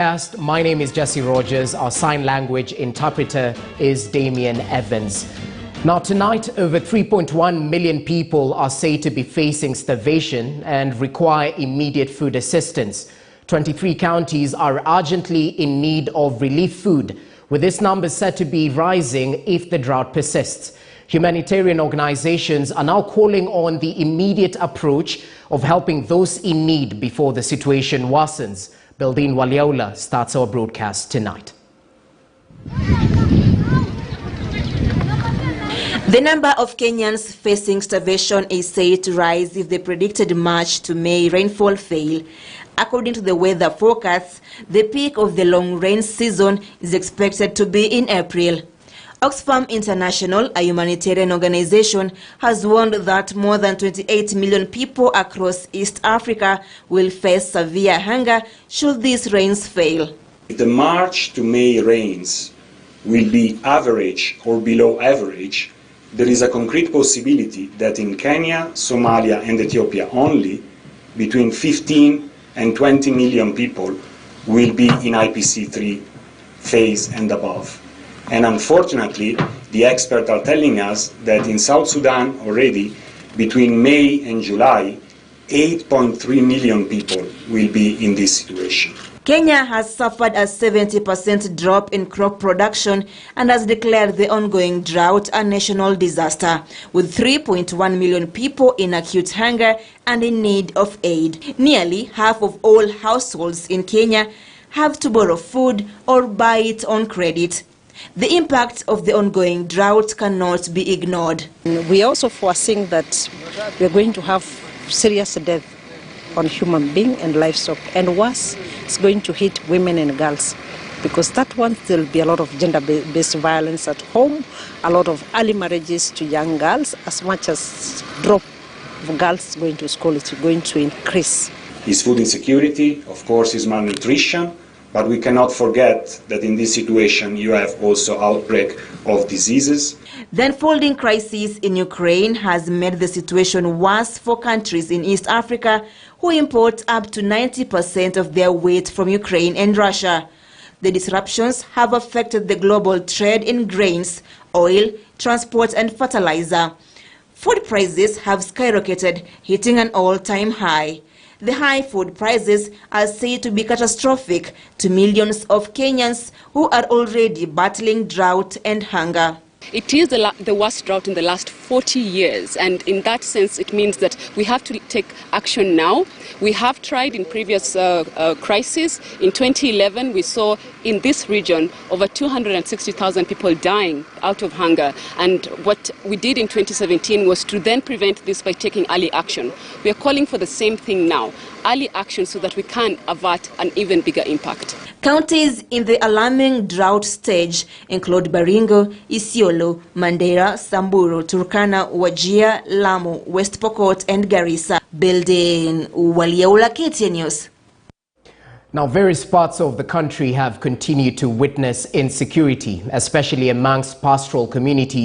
My name is Jesse Rogers. Our sign language interpreter is Damien Evans. Now tonight, over 3.1 million people are said to be facing starvation and require immediate food assistance. 23 counties are urgently in need of relief food, with this number set to be rising if the drought persists. Humanitarian organizations are now calling on the immediate approach of helping those in need before the situation worsens. Bildin Waliola starts our broadcast tonight. The number of Kenyans facing starvation is said to rise if the predicted March to May rainfall fail. According to the weather forecast, the peak of the long rain season is expected to be in April. Oxfam International, a humanitarian organization, has warned that more than 28 million people across East Africa will face severe hunger should these rains fail. If the March to May rains will be average or below average, there is a concrete possibility that in Kenya, Somalia and Ethiopia only, between 15 and 20 million people will be in IPC3 phase and above. And unfortunately, the experts are telling us that in South Sudan already, between May and July, 8.3 million people will be in this situation. Kenya has suffered a 70% drop in crop production and has declared the ongoing drought a national disaster, with 3.1 million people in acute hunger and in need of aid. Nearly half of all households in Kenya have to borrow food or buy it on credit. The impact of the ongoing drought cannot be ignored. We are also foreseeing that we are going to have serious death on human being and livestock, and worse, it's going to hit women and girls, because that one there will be a lot of gender-based violence at home, a lot of early marriages to young girls, as much as drop of girls going to school is going to increase. Is food insecurity, of course, is malnutrition. But we cannot forget that in this situation you have also outbreak of diseases. The unfolding crisis in Ukraine has made the situation worse for countries in East Africa who import up to 90% of their wheat from Ukraine and Russia. The disruptions have affected the global trade in grains, oil, transport and fertilizer. Food prices have skyrocketed, hitting an all-time high. The high food prices are said to be catastrophic to millions of Kenyans who are already battling drought and hunger. It is the worst drought in the last 40 years, and in that sense it means that we have to take action now. We have tried in previous crises. In 2011 we saw in this region over 260,000 people dying out of hunger, and what we did in 2017 was to then prevent this by taking early action. We are calling for the same thing now, early action, so that we can avert an even bigger impact. Counties in the alarming drought stage include Baringo, Isiolo, Mandera, Samburu, Turkana, Wajir, Lamu, West Pokot and Garissa. Bildin Waliola, KTN News. Now, various parts of the country have continued to witness insecurity, especially amongst pastoral communities.